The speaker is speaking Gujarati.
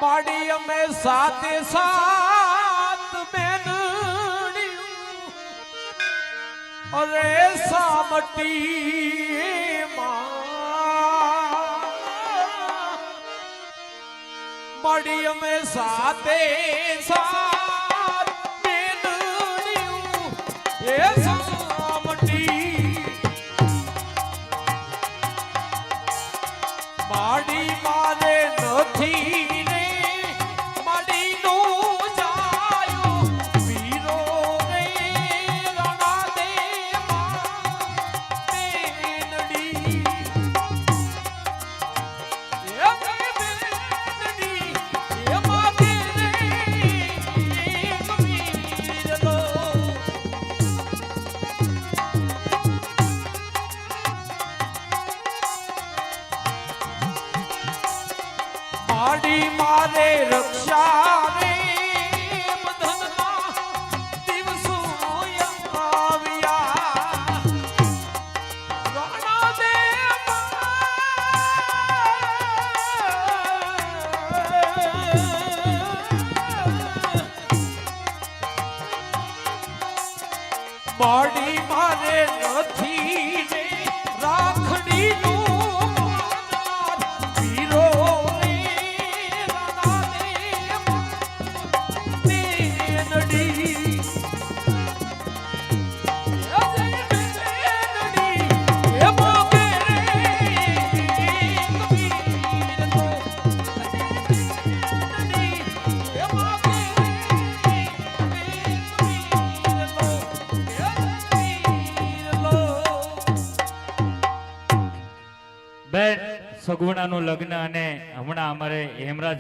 માડી અમે સાથે સાત બેનડીયું અરે સામટી માડી અમે સાથે સાત બેનડીયું એ સામટી માડી મારે નથી રે માડી નું જાયો વીરો રે રણા દે બેનડી એ બેનડી એ માગે રે કબીર લો માડી મારે રક્ષા રે બંધનના દિવસો આવ્યા રાણા દે માડી મારે નથી રે રાખડી બેન સગુણાનું લગ્ન અને હમણાં અમારે હેમરાજ